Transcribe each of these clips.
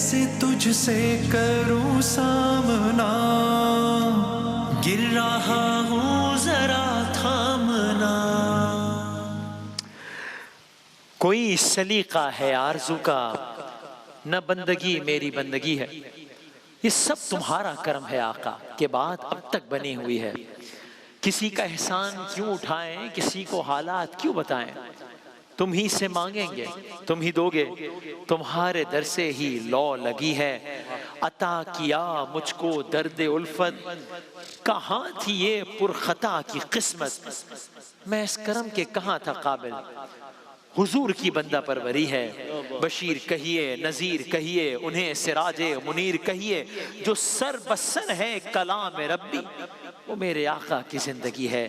کیسے تجھ سے کروں سامنا، گر رہا ہوں ذرا تھامنا. کوئی سلیقہ ہے آرزو کا، نہ بندگی میری بندگی ہے. یہ سب تمہارا کرم ہے آقا کہ بات اب تک بنی ہوئی ہے. کسی کا احسان کیوں اٹھائیں، کسی کو حالات کیوں بتائیں. تم ہی سے مانگیں گے تم ہی دو گے، تمہارے در سے ہی لو لگی ہے. عطا کیا مجھ کو درد الفت، کہاں تھی یہ پرخطا کی قسمت. میں اس کرم کے کہاں تھا قابل، حضور کی بندہ پروری ہے. بشیر کہیے نذیر کہیے انہیں سراج منیر کہیے، جو سر بسر ہے کلام ربی وہ میرے آقا کی زندگی ہے.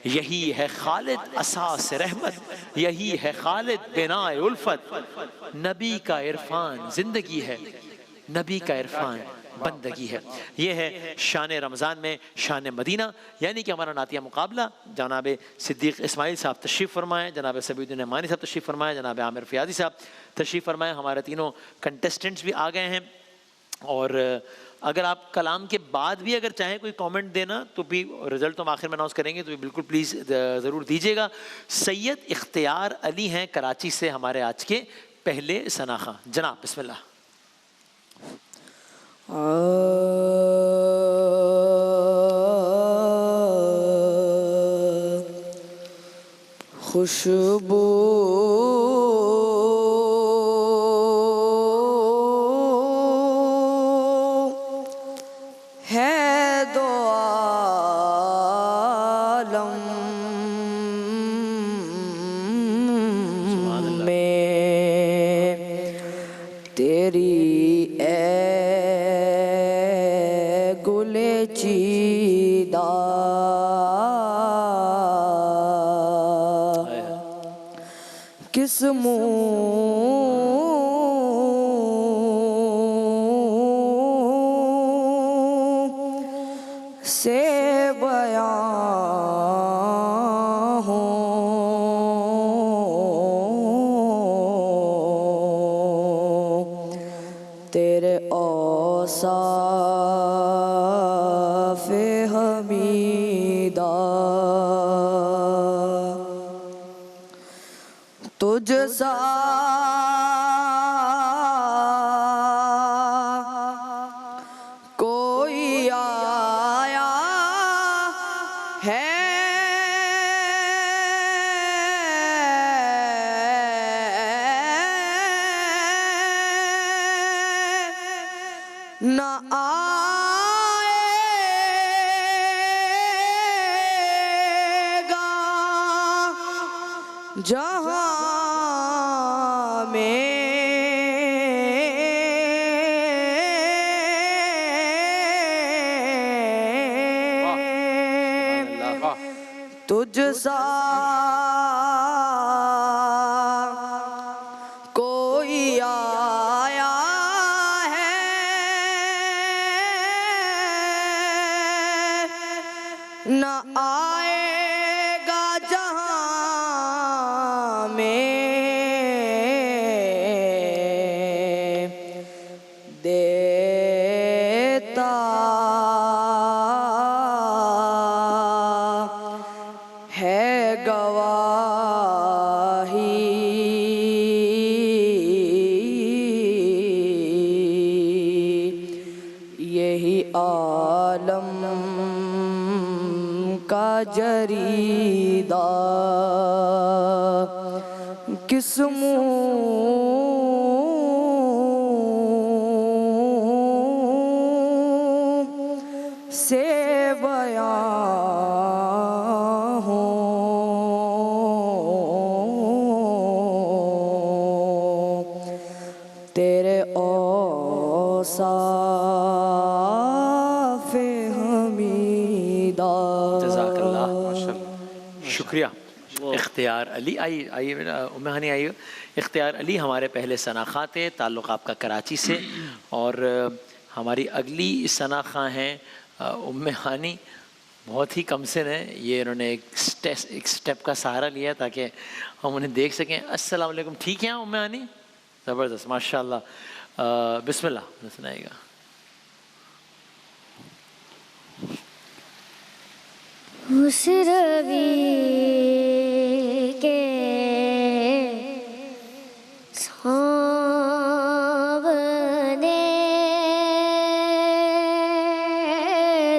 یہی ہے خالد اساس رحمت، یہی ہے خالد بناء الفت. نبی کا عرفان زندگی ہے، نبی کا عرفان بندگی ہے. یہ ہے شان رمضان میں شان مدینہ، یعنی کہ ہمارا نعتیہ مقابلہ. جناب صدیق اسماعیل صاحب تشریف فرمائیں، جناب سبیع الدین نعمانی صاحب تشریف فرمائیں، جناب عامر فیاضی صاحب تشریف فرمائیں. ہمارے تینوں کنٹیسٹنٹس بھی آ گئے ہیں. اور اگر آپ کلام کے بعد بھی اگر چاہیں کوئی کامنٹ دینا تو بھی، رزلٹ تو ہم آخر میں اناؤنس کریں گے، تو بھی بالکل پلیز ضرور دیجیے گا. سید اختیار علی ہیں کراچی سے ہمارے آج کے پہلے ثنا خواں. جناب بسم اللہ. خوشبو ہے دو عالم میں تیری اے گل چیدہ، کس منہ سے بیان ہوں. تیرے اوصاف حمیدہ تجھ سا کوئی آیا ہے نہ آئے گا جہاں میں تجھ سا کوئی آیا ہے نہ آئے گا جہاں میں. دیتا ہے گواہی یہی عالم کا جریدہ، کس منہ سے بیان ہوں. تیرے اوصاف حمیدہ. جزاک اللہ، شکریہ. اختیار علی آئیے بیٹا، ام ہانی آئیے. اختیار علی ہمارے پہلے ثنا خواں تھے، تعلق آپ کا کراچی سے. اور ہماری اگلی ثنا خواں ہیں ام ہانی، بہت ہی کم سن ہیں. یہ انہوں نے ایک سٹیپ کا سہارا لیا تاکہ ہم انہیں دیکھ سکیں. السلام علیکم. ٹھیک ہیں ام ہانی؟ زبردست، ماشاء اللہ. بسم اللہ سنائے گا. اس روی کے سامنے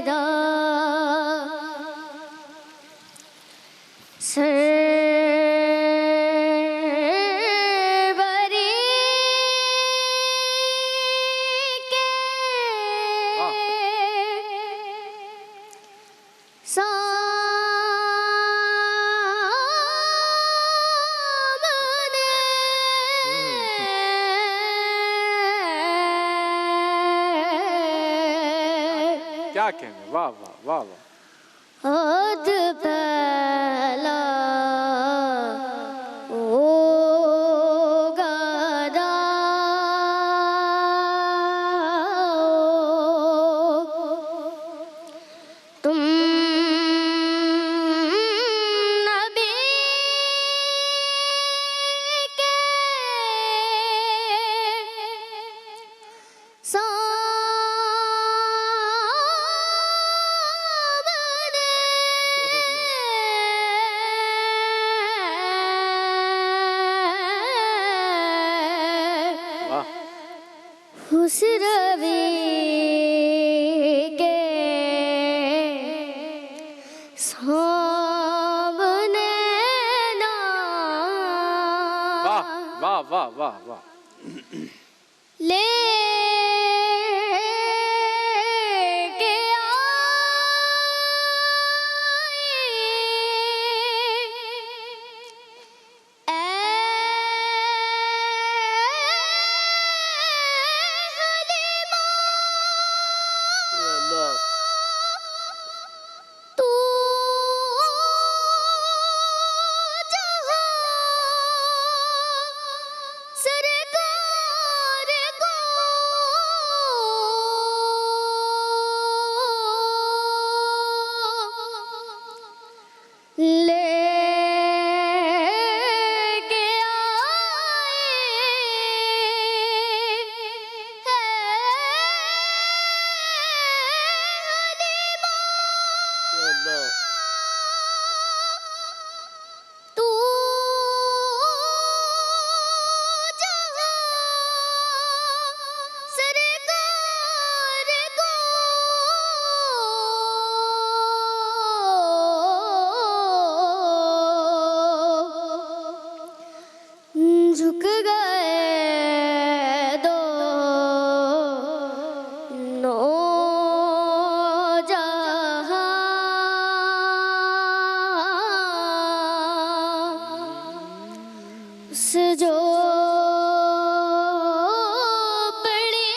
دا سربری کے کیا کہیں گے؟ واہ واہ واہ واہ. عہد پہلا او گدا تم نبی کے اس روی کے سامنے نا واہ واہ واہ واہ واہ. لے کے جھک گئے دو نو جہاں سے جو پڑی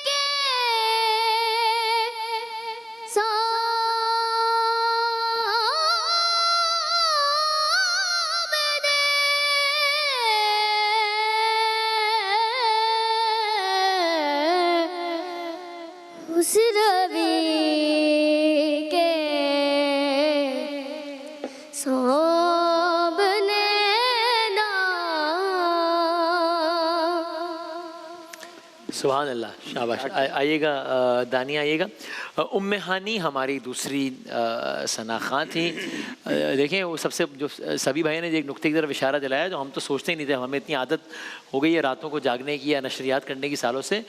کے اس روی کے سامنے نا. سبحان اللہ. شاباش. آئیے گا دانیہ آئیے گا. ام ہانی ہماری دوسری ثنا خاں تھی. دیکھیں وہ سب سے جو سبھی بھائی نے ایک نقطے کی طرف اشارہ دلایا جو ہم تو سوچتے ہی نہیں تھے. ہمیں اتنی عادت ہو گئی ہے راتوں کو جاگنے کی یا نشریات کرنے کی سالوں سے.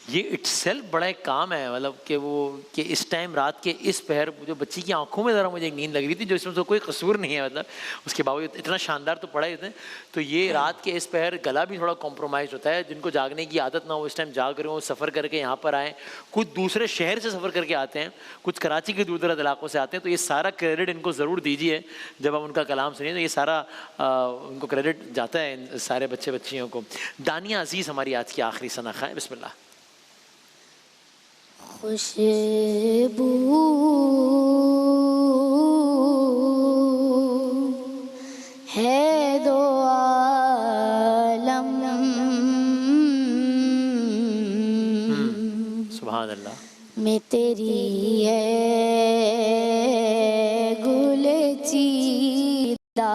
یہ اٹ سیلف بڑا ایک کام ہے مطلب کہ وہ کہ اس ٹائم رات کے اس پہر جو بچی کی آنکھوں میں ذرا مجھے ایک نیند لگ رہی تھی جو اس میں تو کوئی قصور نہیں ہے مطلب اس کے باوجود اتنا شاندار تو پڑھا ہی ہوتے ہیں. تو یہ رات کے اس پہر گلا بھی تھوڑا کمپرومائز ہوتا ہے. جن کو جاگنے کی عادت نہ ہو اس ٹائم جاگ رہے ہوں سفر کر کے یہاں پر آئیں. کچھ دوسرے شہر سے سفر کر کے آتے ہیں کچھ کراچی کے دور دراز علاقوں سے آتے ہیں. تو یہ سارا کریڈٹ ان کو ضرور دیجیے جب ہم ان کا کلام سنیں تو یہ سارا ان کو کریڈٹ جاتا ہے ان سارے بچے بچیوں کو. دانیہ عزیز ہماری آج کی آخری ثنا خاں. بسم اللہ. خوشبو ہے دو عالم سبحان اللہ. میں تیری ہے گل چیدہ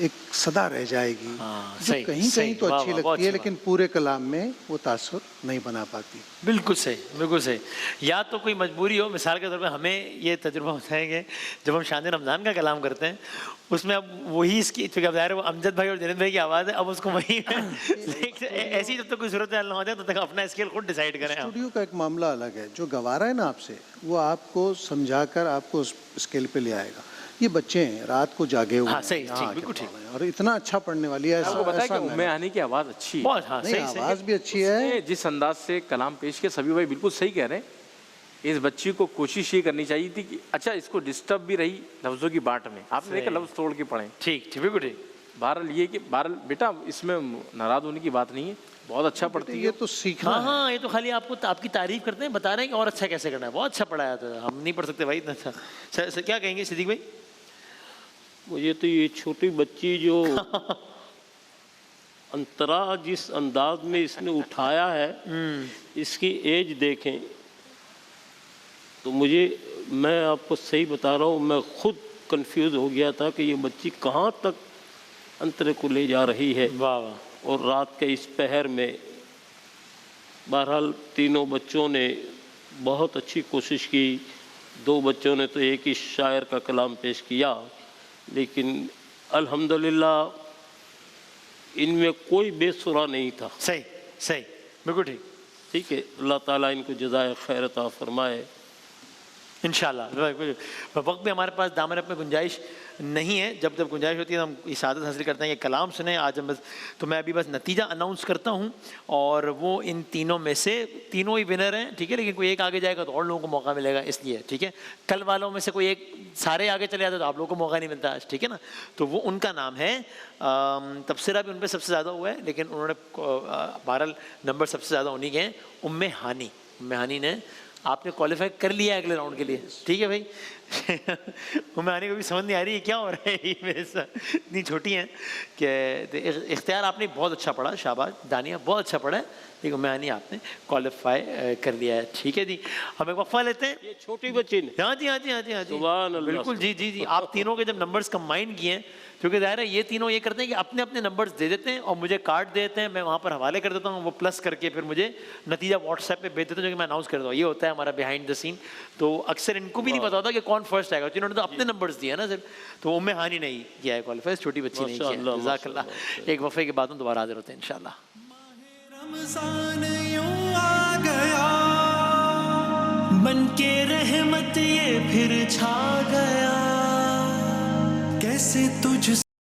ایک صدا رہ جائے گی ہاں، جو صحیح، کہیں صحیح، تو واہ، اچھی واہ، بہت لگتی ہے اچھی لیکن پورے کلام میں وہ تاثر نہیں بنا پاتی. بالکل صحیح، بالکل صحیح. یا تو کوئی مجبوری ہو، مثال کے طور پہ ہمیں یہ تجربہ ہوتا ہے کہ جب ہم شان رمضان کا کلام کرتے ہیں اس میں اب وہی اس کی چونکہ اب ظاہر ہے وہ امجد بھائی اور جنید بھائی کی آواز ہے، اب اس کو وہی ایسی جب تک کوئی صورت حال نہ ہو جائے تو تک اپنا اسکیل خود ڈیسائیڈ کریں. اسٹوڈیو کا ایک معاملہ الگ ہے، جو گوا رہا ہے نا آپ سے وہ آپ کو سمجھا کر آپ کو اس اسکیل پہ لے آئے گا. یہ بچے ہیں رات کو جاگے ہوئے ہاں، صحیح، یہاں ٹھیک، آ کے بالکل ٹھیک. پڑھ رہے ہیں اور اتنا اچھا پڑھنے والی ہے. آپ کو پتا ہے کہ ایسا ام ہانی کی آواز اچھی ہے، بہت. ہاں، نہیں صحیح صحیح. آواز بھی اچھی اس ہے. نے جس انداز سے کلام پیش کیا سبھی بھائی بالکل صحیح کہہ رہے ہیں. اس بچی کو کوشش یہ کرنی چاہیے تھی کہ اچھا اس کو ڈسٹرب بھی رہی لفظوں کی بانٹ میں، آپ نے دیکھا لفظ توڑ کے پڑھیں. ٹھیک ٹھیک، بالکل ٹھیک. بہرحال یہ کہ بہرحال بیٹا اس میں ناراض ہونے کی بات نہیں ہے، بہت اچھا پڑھتی ہے. یہ تو سیکھنا ہاں ہے. ہاں، یہ تو خالی آپ کو آپ کی تعریف کرتے ہیں، بتا رہے ہیں کہ اور اچھا کیسے کرنا ہے. بہت اچھا پڑھایا تھا، ہم نہیں پڑھ سکتے بھائی اتنا اچھا. کیا کہیں گے صدیق بھائی؟ مجھے تو یہ چھوٹی بچی جو انترا جس انداز میں اس نے اٹھایا ہے، اس کی ایج دیکھیں تو میں آپ کو صحیح بتا رہا ہوں، میں خود کنفیوز ہو گیا تھا کہ یہ بچی کہاں تک انترے کو لے جا رہی ہے. واہ واہ. اور رات کے اس پہر میں بہرحال تینوں بچوں نے بہت اچھی کوشش کی. 2 بچوں نے تو ایک ہی شاعر کا کلام پیش کیا، لیکن الحمدللہ ان میں کوئی بے سرا نہیں تھا. صحیح صحیح، بالکل ٹھیک. ٹھیک ہے، اللہ تعالیٰ ان کو جزائے خیر عطا فرمائے. انشاءاللہ. وقت بھی ہمارے پاس دامن میں گنجائش نہیں ہے، جب جب گنجائش ہوتی ہے تو ہم سعادت حاصل کرتے ہیں کہ کلام سنیں. آج ہم تو میں ابھی بس نتیجہ اناؤنس کرتا ہوں اور وہ ان تینوں میں سے تینوں ہی ونر ہیں، ٹھیک ہے. لیکن کوئی ایک آگے جائے گا تو اور لوگوں کو موقع ملے گا، اس لیے ٹھیک ہے. کل والوں میں سے کوئی ایک سارے آگے چلے جاتے تو آپ لوگوں کو موقع نہیں ملتا آج، ٹھیک ہے نا. تو وہ ان کا نام ہے، تبصرہ بھی ان پہ سب سے زیادہ ہوا ہے لیکن انہوں نے بہرحال نمبر سب سے زیادہ انہیں کے ہیں. ام ہانی. ام ہانی نے آپ نے کوالیفائی کر لیا ہے اگلے راؤنڈ کے لیے، ٹھیک ہے بھائی. ام ہانی کو بھی سمجھ نہیں آ رہی ہے کیا ہو رہا ہے، میرے ساتھ اتنی چھوٹی ہیں کہ اختیار آپ نے بہت اچھا پڑھا. شاباش دانیہ، بہت اچھا پڑھا ہے. لیکن ام ہانی آپ نے کوالیفائی کر لیا ہے، ٹھیک ہے جی. ہم ایک وقفہ لیتے ہیں. یہ چھوٹی بچی نے، ہاں جی ہاں جی ہاں جی ہاں جی، سبحان اللہ. بالکل جی جی جی. آپ تینوں کے جب نمبرز کمبائن کیے ہیں، کیونکہ ظاہر ہے یہ تینوں یہ کرتے ہیں کہ اپنے اپنے نمبرز دے دیتے ہیں اور مجھے کارڈ دے دیتے ہیں، میں وہاں پر حوالے کر دیتا ہوں، وہ پلس کر کے پھر مجھے نتیجہ واٹس ایپ پہ بھیج دیتے ہیں جو کہ میں اناؤنس کر دیتا ہوں. یہ ہوتا ہے ہمارا بیہائنڈ دا سین. تو اکثر ان کو بھی نہیں پتا ہوتا کہ کون فرسٹ آئے گا، جنہوں نے تو اپنے نمبرز دیے نا صرف. تو ام ہانی نے کیا ہے کوالیفائی، چھوٹی بچی نے کیا ہے. جزاک اللہ. ایک وقفے کے بعد ہم دوبارہ حاضر ہوتے ہیں انشاءاللہ. رمضان یوں آ گیا بن کے رحمت یہ پھر چھا گیا، کیسے تو